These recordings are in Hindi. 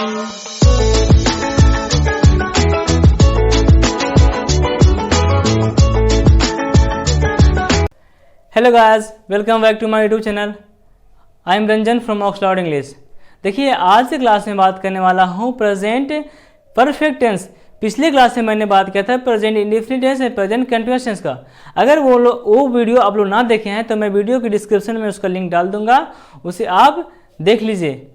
Hello guys, welcome back to my YouTube channel. I am Ranjan from Oxford English. देखिए, आज की क्लास में बात करने वाला हूँ प्रेजेंट परफेक्ट टेंस। पिछले क्लास में मैंने बात किया था प्रेजेंट इंडेफिनिट टेंस और प्रेजेंट कंटीन्यूअस टेंस का। अगर वो वीडियो आप लोग ना देखे हैं तो मैं वीडियो की डिस्क्रिप्शन में उसका लिंक डाल दूंगा, उसे आप देख लीजिए।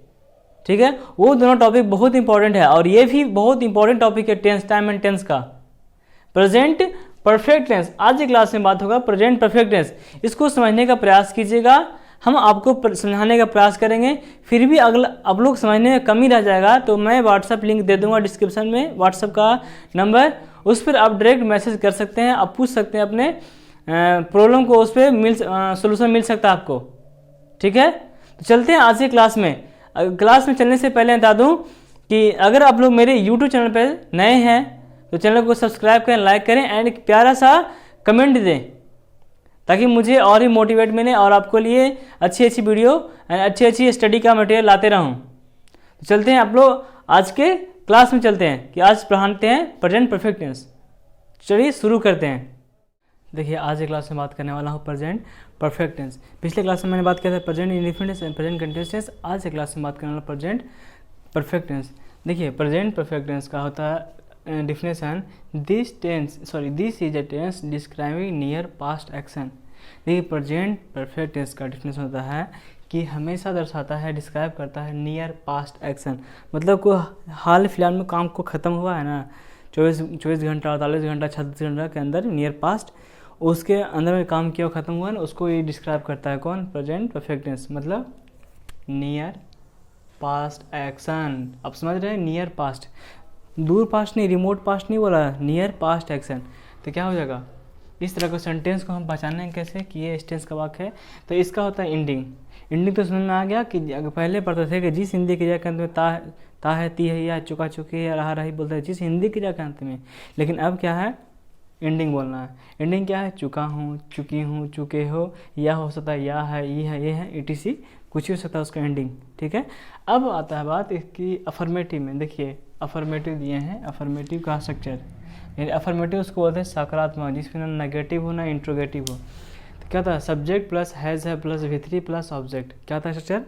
ठीक है, वो दोनों टॉपिक बहुत इंपॉर्टेंट है और ये भी बहुत इंपॉर्टेंट टॉपिक है टेंस, टाइम एंड टेंस का। प्रेजेंट परफेक्ट टेंस, आज की क्लास में बात होगा प्रेजेंट परफेक्ट टेंस। इसको समझने का प्रयास कीजिएगा, हम आपको समझाने का प्रयास करेंगे। फिर भी अगला आप लोग समझने में कमी रह जाएगा तो मैं व्हाट्सअप लिंक दे दूंगा डिस्क्रिप्शन में, व्हाट्सअप का नंबर, उस पर आप डायरेक्ट मैसेज कर सकते हैं, आप पूछ सकते हैं अपने प्रॉब्लम को, उस पर सोल्यूशन मिल सकता है आपको। ठीक है, तो चलते हैं आज की क्लास में। क्लास में चलने से पहले बता दूँ कि अगर आप लोग मेरे यूट्यूब चैनल पर नए हैं तो चैनल को सब्सक्राइब करें, लाइक करें एंड एक प्यारा सा कमेंट दें ताकि मुझे और ही मोटिवेट मिले और आपको लिए अच्छी अच्छी वीडियो एंड अच्छी स्टडी का मटेरियल लाते रहूं। तो चलते हैं, आप लोग आज के क्लास में चलते हैं कि आज पढ़ाते हैं प्रेजेंट परफेक्ट टेंस। चलिए शुरू करते हैं। देखिए, आज की क्लास में बात करने वाला हूँ प्रेजेंट परफेक्ट टेंस। पिछले क्लास में मैंने बात किया था present indefinite tense and present continuous tense. आज की क्लास में बात करने वाला प्रेजेंट परफेक्ट टेंस। देखिए, प्रेजेंट परफेक्ट टेंस का होता है definition, this is a tense describing near past action. देखिए, प्रेजेंट परफेक्ट टेंस का डिफिनेशन होता है कि हमेशा दर्शाता है, डिस्क्राइब करता है नियर पास्ट एक्शन। मतलब को हाल फिलहाल में काम को ख़त्म हुआ है ना, 24 घंटा, 48 घंटा, 36 घंटा के अंदर नियर पास्ट उसके अंदर में काम किया ख़त्म हुआ है ना, उसको ये डिस्क्राइब करता है कौन? Present perfect tense. मतलब नियर पास्ट एक्शन। आप समझ रहे हैं, नियर पास्ट, दूर पास्ट नहीं, रिमोट पास्ट नहीं बोला, नियर पास्ट एक्शन। तो क्या हो जाएगा, इस तरह का सेंटेंस को हम पहचानेंगे कैसे कि ये टेंस का वाक्य है। तो इसका होता है एंडिंग। एंडिंग तो समझ में आ गया कि पहले पढ़ते थे कि जिस हिंदी क्रिया के अंत में ता है, ती है, या चुका चुकी है, रहा रही बोलते हैं जिस हिंदी क्रिया के अंत में। लेकिन अब क्या है, एंडिंग बोलना है। एंडिंग क्या है? चुका हूँ, चुकी हूँ, चुके हो, या हो सकता है या है, ये है, ETC कुछ ही हो सकता है उसका एंडिंग। ठीक है, अब आता है बात इसकी अफर्मेटिव में। देखिए, अफर्मेटिव दिए हैं, अफर्मेटिव का स्ट्रक्चर, यानी अफर्मेटिव उसको बोलते हैं सकारात्मक, जिसमें ना नेगेटिव हो ना इंट्रोगेटिव हो। तो क्या था? सब्जेक्ट प्लस हैज़ है प्लस V3 प्लस ऑब्जेक्ट। क्या था स्ट्रक्चर?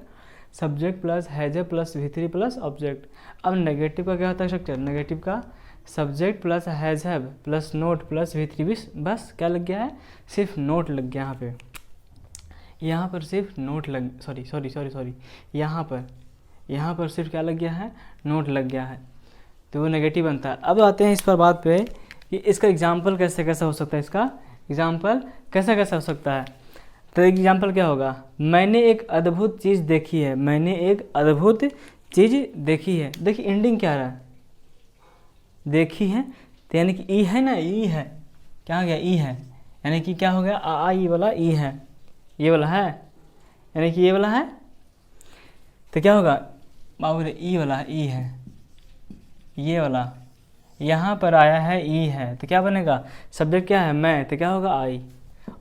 सब्जेक्ट प्लस हैज़ है प्लस V3 प्लस ऑब्जेक्ट। अब नेगेटिव का क्या होता है स्ट्रक्चर? नेगेटिव का subject plus has have plus note plus V3। बस क्या लग गया है? सिर्फ नोट लग गया यहाँ पे, यहाँ पर सिर्फ नोट लग, सॉरी, यहाँ पर सिर्फ क्या लग गया है? नोट लग गया है, तो वो नेगेटिव बनता है। अब आते हैं इस पर बात पे कि इसका एग्जाम्पल कैसे हो सकता है, इसका एग्जाम्पल कैसे हो सकता है। तो एग्जाम्पल क्या होगा? मैंने एक अद्भुत चीज़ देखी है, मैंने एक अद्भुत चीज़ देखी है। देखिए, एंडिंग क्या रहा है? देखी है, तो यानी कि ई है ना, ई है, क्या हो गया? ई है, यानी कि क्या हो गया? ई वाला ई है, ये वाला है, यानी कि ये वाला है, तो क्या होगा बाबू रे? ई वाला है, ई है, ये वाला यहाँ पर आया है, ई है, तो क्या बनेगा? सब्जेक्ट क्या है? मैं, तो क्या होगा? आई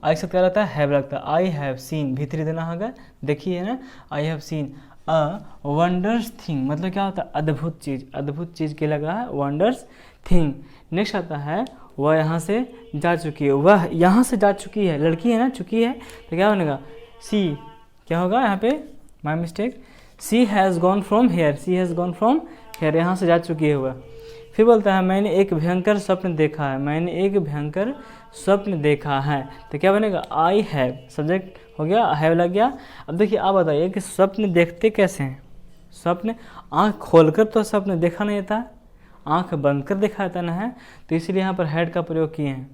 के साथ क्या रहता है? हैव लगता है। आई हैव सीन, V3 देना होगा, देखिए ना, I have seen a wonders thing. मतलब क्या होता है? अद्भुत चीज़, अद्भुत चीज़ के लगा है वंडर्स थिंग। नेक्स्ट आता है वह यहाँ से जा चुकी है, वह यहाँ से जा चुकी है, लड़की है ना, चुकी है, तो क्या बनेगा? सी, क्या होगा यहाँ पे? My mistake, she has gone from here, she has gone from here, यहाँ से जा चुकी है वह। फिर बोलता है मैंने एक भयंकर स्वप्न देखा है, मैंने एक भयंकर स्वप्न देखा है, तो क्या बनेगा? आई हैव, सब्जेक्ट हो गया, हैव लग गया। अब देखिए, आप बताइए कि स्वप्न देखते कैसे हैं? स्वप्न आँख खोलकर तो स्वप्न देखा नहीं जाता, आँख बंद कर देखा जाता ना है, तो इसलिए यहाँ पर हैड का प्रयोग किए हैं।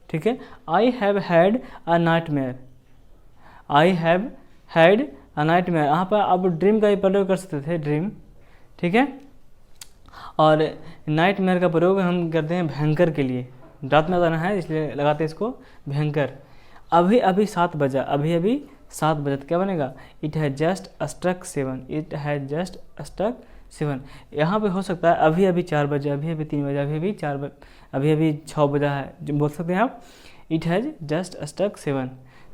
ठीक है, I have had a nightmare, I have had a nightmare. यहाँ पर आप ड्रीम का भी प्रयोग कर सकते थे, ड्रीम। ठीक है, और नाइटमेयर का प्रयोग हम करते हैं भयंकर के लिए, रात में आना है इसलिए लगाते हैं इसको भयंकर। अभी 7 बजा, अभी 7 बजे, तो क्या बनेगा? It has just struck 7, it has just struck 7। यहाँ पे हो सकता है अभी 4 बजे, अभी 3 बजे, अभी 4 बजे, अभी 6 बजा है, जो बोल सकते हैं आप, it has just struck 7।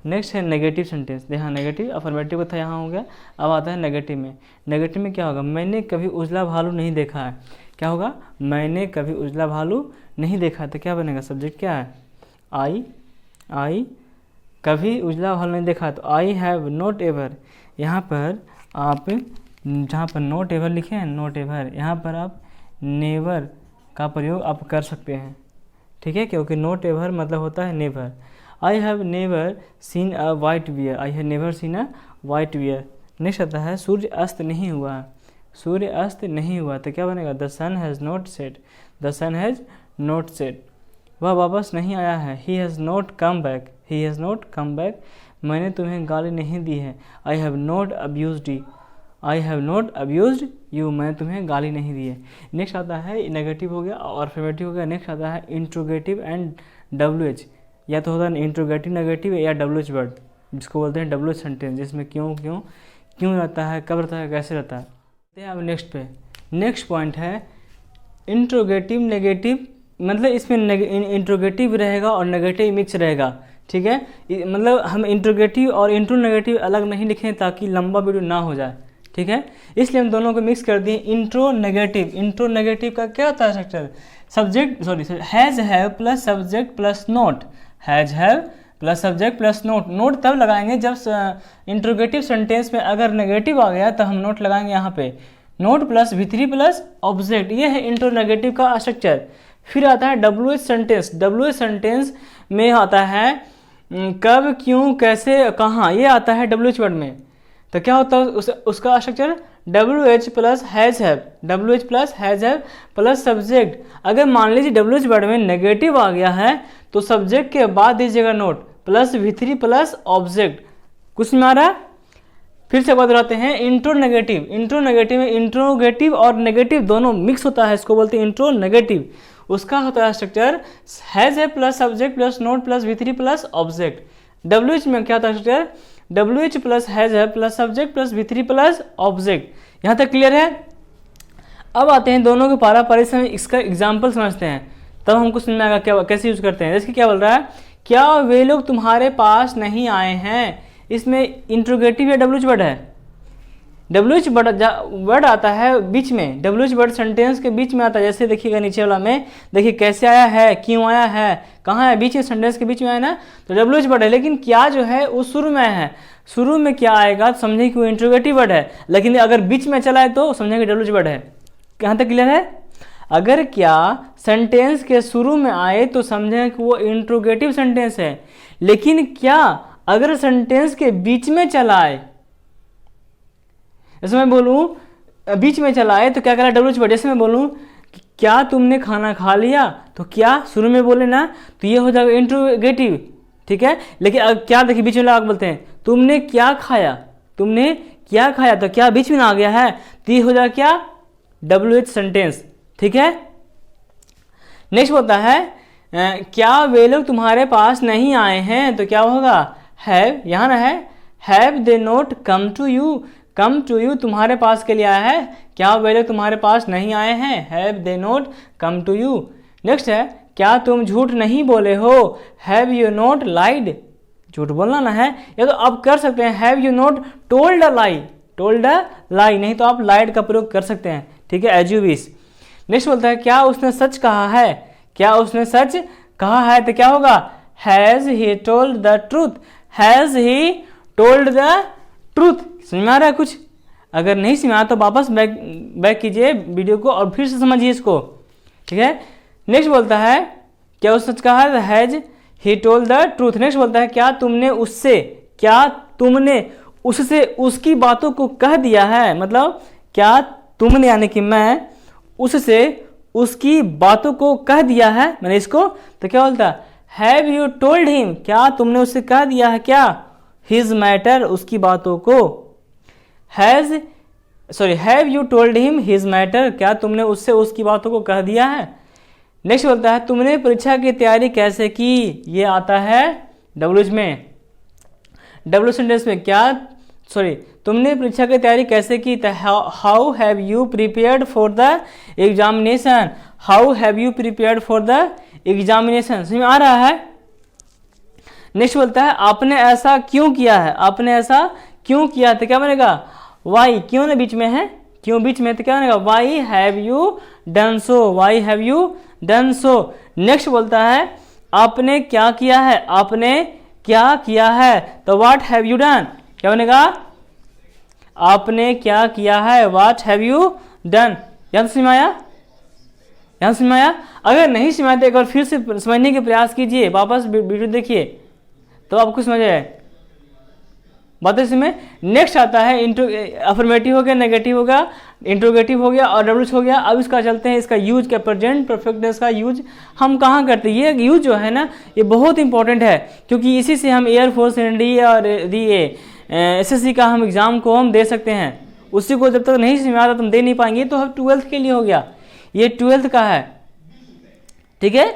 Next है नेगेटिव सेंटेंस। देखा नेगेटिव, अफर्मेटिव था यहाँ हो गया, अब आता है नेगेटिव में। नेगेटिव में क्या होगा, मैंने कभी उजला भालू नहीं देखा है। क्या होगा, मैंने कभी उजला भालू नहीं देखा, तो क्या बनेगा, सब्जेक्ट क्या है, आई कभी उजला भालू नहीं देखा, तो आई हैव नॉट एवर। यहाँ पर आप जहाँ पर नॉट एवर लिखे हैं, नॉट एवर, यहाँ पर आप नेवर का प्रयोग आप कर सकते हैं, ठीक है, क्योंकि नॉट एवर मतलब होता है never. I have never seen a white bear, I have never seen a white bear. Next आता है सूर्य अस्त नहीं हुआ, सूर्य अस्त नहीं हुआ, तो क्या बनेगा, the sun has not set, the sun has not set. वह वापस नहीं आया है, he has not come back, he has not come back. मैंने तुम्हें गाली नहीं दी है, I have not abused you, I have not abused you, मैंने तुम्हें गाली नहीं दी है। नेक्स्ट आता है नेगेटिव हो गया और अफर्मेटिव हो गया। नेक्स्ट आता है इंट्रोगेटिव एंड WH, या तो होता है इंट्रोगेटिव नेगेटिव या WH वर्ड, जिसको बोलते हैं WH सेंटेंस, जिसमें क्यों क्यों क्यों रहता है, कब रहता है, कैसे रहता है। अब नेक्स्ट पे, नेक्स्ट पॉइंट है इंट्रोगेटिव नेगेटिव, मतलब इसमें इंट्रोगेटिव रहेगा और नेगेटिव मिक्स रहेगा, ठीक है। मतलब हम इंट्रोगेटिव और इंट्रोनेगेटिव अलग नहीं लिखें ताकि लंबा वीडियो ना हो जाए, ठीक है, इसलिए हम दोनों को मिक्स कर दिए। इंट्रोनेगेटिव, इंट्रोनेगेटिव का क्या होता है structure, subject sorry has have plus subject plus note, has have plus subject plus note. Note तब लगाएंगे जब इंट्रोगेटिव सेंटेंस में अगर नेगेटिव आ गया तो हम नोट लगाएंगे यहाँ पे, note plus V3 plus object, ये है इंट्रोनेगेटिव का स्ट्रक्चर। फिर आता है WH सेंटेंस, WH सेंटेंस में आता है कब, क्यों, कैसे, कहाँ, ये आता है WH वर्ड में। तो क्या होता है उसका structure, WH plus has have, WH plus has have plus subject. अगर मान लीजिए WH वर्ड में नेगेटिव आ गया है तो सब्जेक्ट के बाद दीजिएगा note plus V3 plus object. कुछ में आ रहा है, फिर से बात कराते हैं इंट्रोनेगेटिव। इंट्रोनेगेटिव में इंट्रोगेटिव और नेगेटिव दोनों मिक्स होता है, इसको बोलते हैं इंट्रोनेगेटिव। उसका होता है structure has have plus subject plus note plus V3 plus object. WH में क्या होता है structure, WH plus has have plus subject plus V3 plus object. यहाँ तक क्लियर है। अब आते हैं दोनों के पारापारी से इसका एग्जाम्पल समझते हैं, तब हमको समझ में आएगा क्या कैसे यूज करते हैं। जैसे क्या बोल रहा है, क्या वे लोग तुम्हारे पास नहीं आए हैं, इसमें इंट्रोगेटिव या WH वर्ड है, WH वर्ड आता है बीच में, WH वर्ड सेंटेंस के बीच में आता है। जैसे देखिएगा नीचे वाला में, देखिए कैसे आया है, क्यों आया है, कहाँ है, बीच में, सेंटेंस के बीच में आया ना, तो WH वर्ड है। लेकिन क्या जो है वो शुरू में आया है, शुरू में क्या आएगा तो समझे कि वो इंट्रोगेटिव वर्ड है, लेकिन अगर बीच में चला है तो समझे कि WH वर्ड है। यहाँ तक क्लियर है। अगर क्या सेंटेंस के शुरू में आए तो समझें कि वो इंट्रोगेटिव सेंटेंस है, लेकिन क्या अगर सेंटेंस के बीच में चला आए, जैसे मैं बोलूँ बीच में चला आए तो क्या करा, WH वर्ड। जैसे मैं बोलूँ क्या तुमने खाना खा लिया, तो क्या शुरू में बोले ना, तो ये हो जाएगा इंट्रोगेटिव, ठीक है। लेकिन अब क्या देखिए बीच में लगा बोलते हैं तुमने क्या खाया, तुमने क्या खाया, तो क्या बीच में आ गया है, तो ये हो जाएगा क्या, WH सेंटेंस, ठीक है। नेक्स्ट होता है क्या वे लोग तुम्हारे पास नहीं आए हैं, तो क्या होगा, हैव, यहाँ ना है, have they not come to you, come to you तुम्हारे पास के लिए आया है, क्या वे लोग तुम्हारे पास नहीं आए हैं, have they not come to you. Next है क्या तुम झूठ नहीं बोले हो, हैव यू नॉट लाइड, झूठ बोलना ना है, या तो आप कर सकते हैं have you not told a lie, told a lie, नहीं तो आप लाइड का प्रयोग कर सकते हैं, ठीक है, एज यू विश। नेक्स्ट बोलता है क्या उसने सच कहा है, क्या उसने सच कहा है, तो क्या होगा, has he told the truth, has he told the truth. समझ में आ रहा है कुछ, अगर नहीं समझ में आया तो वापस बैक कीजिए वीडियो को और फिर से समझिए इसको, ठीक है। नेक्स्ट बोलता है क्या उसने सच कहा है, has he told the truth. Next बोलता है क्या तुमने उससे, क्या तुमने उससे उसकी बातों को कह दिया है, मतलब क्या तुमने यानी कि मैं उससे उसकी बातों को कह दिया है, मैंने इसको, तो क्या बोलता है हैव यू टोल्ड हिम, क्या तुमने उससे कह दिया है, क्या हिज मैटर, उसकी बातों को, have you told him his matter, क्या तुमने उससे उसकी बातों को कह दिया है। नेक्स्ट बोलता है तुमने परीक्षा की तैयारी कैसे की, ये आता है WH में, WH सेंटेंस में क्या, तुमने परीक्षा की तैयारी कैसे की, how have you prepared for the examination, how have you prepared for the examination. समझ में आ रहा है। नेक्स्ट बोलता है आपने ऐसा क्यों किया है, आपने ऐसा क्यों किया, तो क्या बनेगा वाई, क्यों ना बीच में है, क्यों बीच में, तो क्या बनेगा why have you done so, why have you done so. Next बोलता है आपने क्या किया है, आपने क्या किया है, तो व्हाट हैव यू डन, क्या बनेगा आपने क्या किया है, व्हाट हैव यू डन। यहाँ समझ में आया, यहाँ समझ में आया। अगर नहीं समझ आते एक बार फिर से समझने के प्रयास कीजिए, वापस वीडियो देखिए तो आपको समझ आए बातें इसमें। नेक्स्ट आता है अफर्मेटिव हो गया, नेगेटिव हो गया, इंट्रोगेटिव हो गया और डब्ल्यूएच हो गया। अब इसका चलते हैं इसका यूज क्या, प्रेजेंट परफेक्टनेस का यूज हम कहाँ करते हैं। ये यूज जो है ना ये बहुत इंपॉर्टेंट है, क्योंकि इसी से हम एयरफोर्स एनडी और एसएससी का हम एग्ज़ाम को हम दे सकते हैं। उसी को जब तक नहीं समझ आता तुम दे नहीं पाएंगे। तो हम 12th के लिए हो गया, ये 12th का है, ठीक है।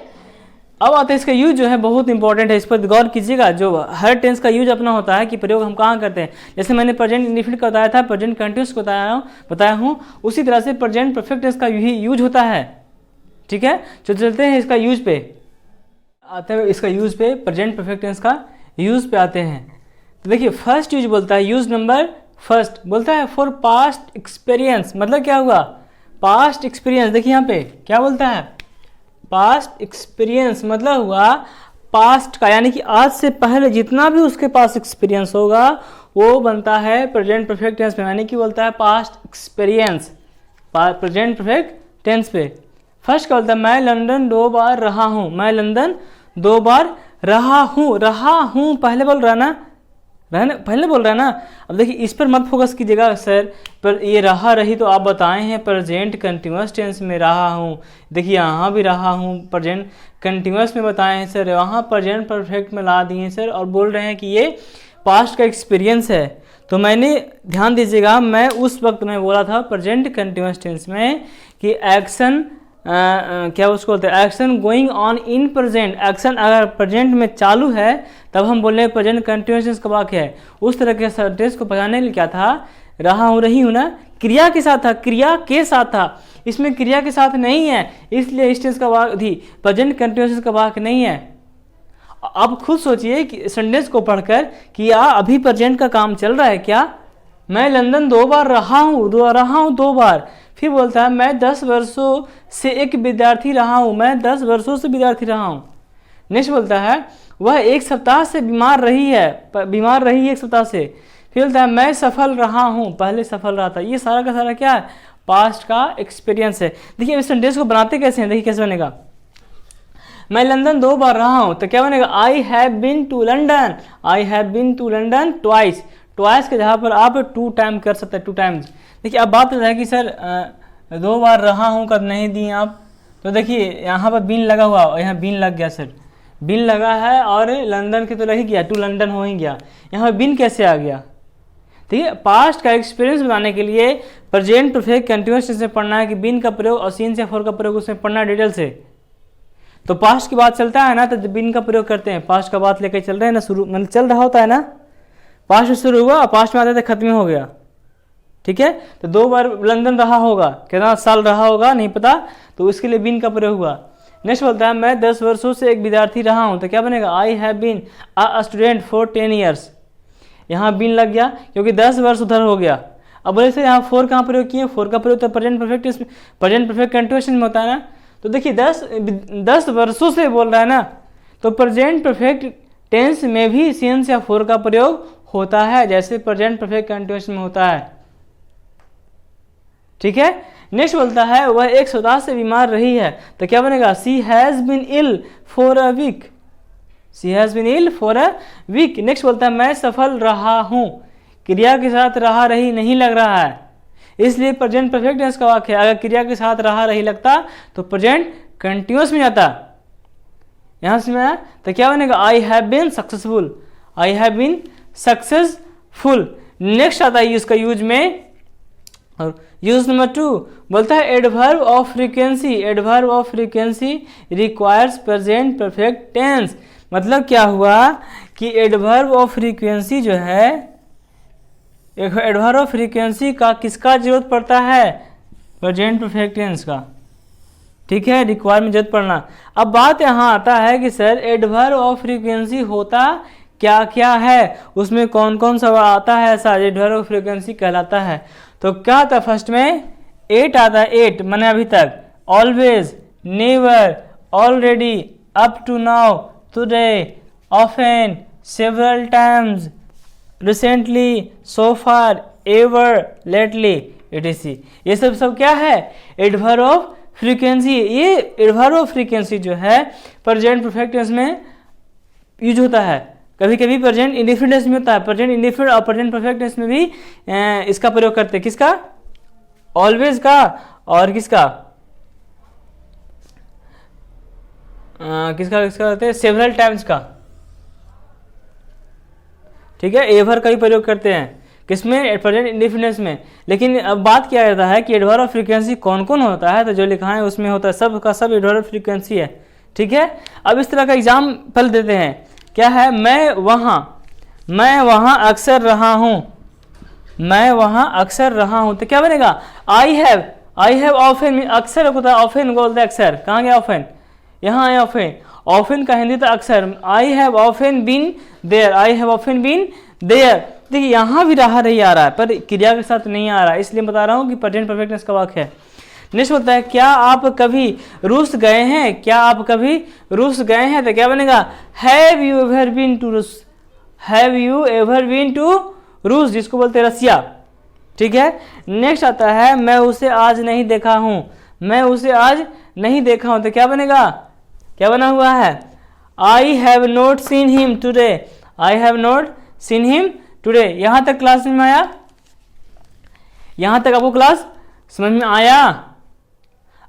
अब आता है इसका यूज जो है बहुत इंपॉर्टेंट है, इस पर गौर कीजिएगा। जो हर टेंस का यूज अपना होता है कि प्रयोग हम कहाँ करते हैं। जैसे मैंने प्रेजेंट इंडेफिनिट का बताया था, प्रेजेंट कंटिन्यूअस को बताया हूँ, उसी तरह से प्रेजेंट परफेक्ट टेंस का यूज होता है, ठीक है। तो चलते हैं इसका यूज पे आते हैं, इसका यूज पे प्रेजेंट परफेक्ट टेंस का यूज पे आते हैं। तो देखिए फर्स्ट यूज बोलता है, यूज नंबर फर्स्ट बोलता है फॉर पास्ट एक्सपीरियंस। मतलब क्या हुआ, पास्ट एक्सपीरियंस। देखिए यहाँ पे क्या बोलता है, पास्ट एक्सपीरियंस मतलब हुआ पास्ट का, यानी कि आज से पहले जितना भी उसके पास एक्सपीरियंस होगा वो बनता है प्रेजेंट परफेक्ट टेंस में, यानी कि बोलता है past experience present perfect tense पे। फर्स्ट क्या बोलता है, मैं लंदन 2 बार रहा हूँ, मैं लंदन 2 बार रहा हूँ पहले बोल रहा ना, पहले बोल रहा है ना। अब देखिए इस पर मत फोकस कीजिएगा सर, पर ये रहा रही तो आप बताए हैं प्रेजेंट कंटिन्यूअस टेंस में रहा हूँ। देखिए यहाँ भी रहा हूँ प्रेजेंट कंटिन्यूअस में बताए हैं सर, वहाँ प्रेजेंट परफेक्ट में ला दिए सर, और बोल रहे हैं कि ये पास्ट का एक्सपीरियंस है। तो मैंने ध्यान दीजिएगा, मैं उस वक्त में बोला था प्रेजेंट कंटिन्यूअस टेंस में कि एक्शन क्या उसको बोलते हैं, action going on in present. Action अगर प्रेजेंट में चालू है तब हम बोल रहे हैं प्रेजेंट कंटिन्यूअस टेंस का वाक्य है। उस तरह के टेंस को पढ़ाने के लिए क्या था, रहा हूँ रही हूँ ना, क्रिया के साथ था, क्रिया के साथ था, इसमें क्रिया के साथ नहीं है, इसलिए इस टेंस का वाक्य प्रेजेंट कंटिन्यूअस का वाक्य नहीं है। आप खुद सोचिए कि सेंटेंस को पढ़कर कि अभी प्रेजेंट का काम चल रहा है क्या, मैं लंदन 2 बार रहा हूँ 2 बार। फिर बोलता है मैं 10 वर्षों से एक विद्यार्थी रहा हूँ, मैं 10 वर्षों से विद्यार्थी रहा हूँ। नेक्स्ट बोलता है वह 1 सप्ताह से बीमार रही है 1 सप्ताह से। फिर बोलता है मैं सफल रहा हूँ, पहले सफल रहा था। ये सारा का सारा क्या है, पास्ट का एक्सपीरियंस है। देखिए इस सेंटेंस को बनाते कैसे हैं, देखिए कैसे बनेगा। मैं लंदन 2 बार रहा हूँ तो क्या बनेगा, I have been to London, I have been to London twice. Twice के जहाँ पर आप 2 टाइम कर सकते हैं, 2 टाइम्स। देखिए अब बात है कि सर 2 बार रहा हूँ कर नहीं दिए आप, तो देखिए यहाँ पर बीन लगा हुआ, यहाँ बीन लग गया सर, बीन लगा है और लंदन के तो लग ही गया, टू लंदन हो ही गया। यहाँ पर बीन कैसे आ गया, ठीक है। पास्ट का एक्सपीरियंस बनाने के लिए प्रेजेंट परफेक्ट कंटिन्यूअस टेंस में पढ़ना है कि बीन का प्रयोग और सीन से फॉर का प्रयोग उसमें पढ़ना डिटेल से। तो पास्ट की बात चलता है ना तो बीन का प्रयोग करते हैं, पास्ट का बात लेकर चल रहे हैं ना, शुरू मतलब चल रहा होता है ना, पास्ट में शुरू हुआ पास्ट में आते थे खत्म हो गया, ठीक है। तो 2 बार लंदन रहा होगा, कितना साल रहा होगा नहीं पता, तो उसके लिए बीन का प्रयोग हुआ। नेक्स्ट बोलता है मैं 10 वर्षों से एक विद्यार्थी रहा हूँ, तो क्या बनेगा, I have been a student for 10 years. यहाँ बीन लग गया क्योंकि 10 वर्ष उधर हो गया। अब बोले से यहाँ 4 कहाँ प्रयोग किए, 4 का प्रयोग तो प्रेजेंट परफेक्ट कंटिन्यूएशन में होता है ना। तो देखिए 10 वर्षों से बोल रहा है ना, तो प्रेजेंट परफेक्ट टेंस में भी सिंस या फॉर का प्रयोग होता है, जैसे प्रेजेंट परफेक्ट कंटिन्यूएशन में होता है, ठीक है। नेक्स्ट बोलता है वह 1 सप्ताह से बीमार रही है, तो क्या बनेगा, she has been ill for a week, she has been ill for a week. Next बोलता है मैं सफल रहा हूं, क्रिया के साथ रहा रही नहीं लग रहा है, इसलिए प्रेजेंट परफेक्ट टेंस का वाक्य है। अगर क्रिया के साथ रहा रही लगता तो प्रेजेंट कंटिन्यूअस में जाता। यहां से मैं तो क्या बनेगा, I have been successful, I have been successful. Next आता है इसका यूज में, और यूज नंबर 2 बोलता है adverb of frequency, adverb of frequency requires present perfect tense. मतलब क्या हुआ कि एडवर्ब ऑफ फ्रीक्वेंसी जो है, एडवर्ब ऑफ फ्रीक्वेंसी का किसका जरूरत पड़ता है, प्रेजेंट परफेक्ट टेंस का। ठीक है, रिक्वायर में जरूरत पड़ना। अब बात यहाँ आता है कि सर एडवर्ब ऑफ फ्रीक्वेंसी होता क्या क्या है, उसमें कौन कौन सा आता है ऐसा एडवर्ब ऑफ फ्रीक्वेंसी कहलाता है। तो क्या आता है, फर्स्ट में एट आता है, एट माने अभी तक, always, never, already, up to now, today, often, several times, recently, so far, ever, lately, etc। ये सब क्या है, एडवर्ब ऑफ फ्रीक्वेंसी। ये एडवर्ब ऑफ फ्रीक्वेंसी जो है प्रेजेंट परफेक्ट टेंस में यूज होता है, कभी कभी प्रेजेंट इंडेफिनिट टेंस में होता है, प्रेजेंट इंडेफिनिट और प्रेजेंट परफेक्ट टेंस में भी इसका प्रयोग करते हैं। किसका, ऑलवेज का, और किसका किसका करते हैं, सेवरल टाइम्स का, ठीक है, एवर का भी प्रयोग करते हैं, किसमें, प्रेजेंट इंडेफिनिट में। लेकिन अब बात किया जाता है कि एडवर्ब ऑफ फ्रीक्वेंसी कौन कौन होता है, तो जो लिखा है उसमें होता है सब का सब एडवर्ब ऑफ फ्रीक्वेंसी है, ठीक है। अब इस तरह का एग्जाम्पल देते हैं, क्या है, मैं वहाँ अक्सर रहा हूँ, मैं वहाँ अक्सर रहा हूँ, तो क्या बनेगा, आई हैव ऑफन, अक्सर होता है, ऑफन बोलते हैं अक्सर, कहाँ गया ऑफन, यहाँ आया ऑफन, ऑफन का हिंदी था अक्सर, I have often been there, I have often been there. देखिए यहाँ भी रहा नहीं आ रहा है, पर क्रिया के साथ नहीं आ रहा है, इसलिए बता रहा हूँ कि प्रेजेंट परफेक्ट टेंस का वाक्य है। नेक्स्ट होता है, क्या आप कभी रूस गए हैं, क्या आप कभी रूस गए हैं, तो क्या बनेगा, have you ever been to Russia, have you ever been to Russia, जिसको बोलते हैं रसिया, ठीक है। नेक्स्ट आता है, मैं उसे आज नहीं देखा हूँ, मैं उसे आज नहीं देखा हूँ, तो क्या बनेगा, क्या बना हुआ है, I have not seen him today, I have not seen him today. यहाँ तक क्लास में आया, यहाँ तक आपको क्लास समझ में आया।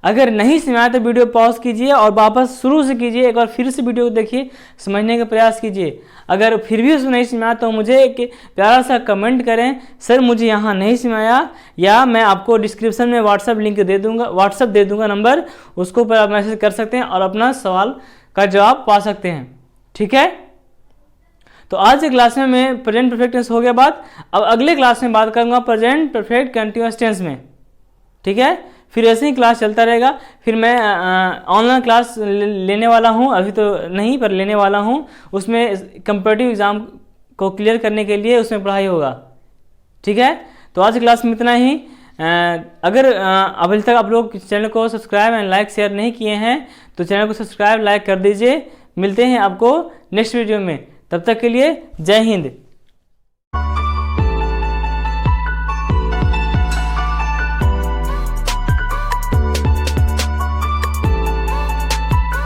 अगर नहीं समझ आया तो वीडियो पॉज कीजिए और वापस शुरू से कीजिए, एक बार फिर से वीडियो को देखिए, समझने का प्रयास कीजिए। अगर फिर भी उसमें नहीं समझ आया तो मुझे एक प्यारा सा कमेंट करें, सर मुझे यहाँ नहीं समझ आया, या मैं आपको डिस्क्रिप्शन में व्हाट्सएप लिंक दे दूँगा, व्हाट्सएप दे दूँगा नंबर, उसको पर आप मैसेज कर सकते हैं और अपना सवाल का जवाब पा सकते हैं, ठीक है। तो आज के क्लास में मैं प्रेजेंट परफेक्ट टेंस हो गया बात। अब अगले क्लास में बात करूंगा प्रेजेंट परफेक्ट कंटीन्यूअस टेंस में, ठीक है। फिर ऐसे ही क्लास चलता रहेगा। फिर मैं ऑनलाइन क्लास लेने वाला हूं, अभी तो नहीं पर लेने वाला हूं, उसमें कंपैरेटिव एग्जाम को क्लियर करने के लिए उसमें पढ़ाई होगा, ठीक है। तो आज की क्लास में इतना ही। अगर अभी तक आप लोग चैनल को सब्सक्राइब एंड लाइक शेयर नहीं किए हैं तो चैनल को सब्सक्राइब लाइक कर दीजिए। मिलते हैं आपको नेक्स्ट वीडियो में, तब तक के लिए जय हिंद।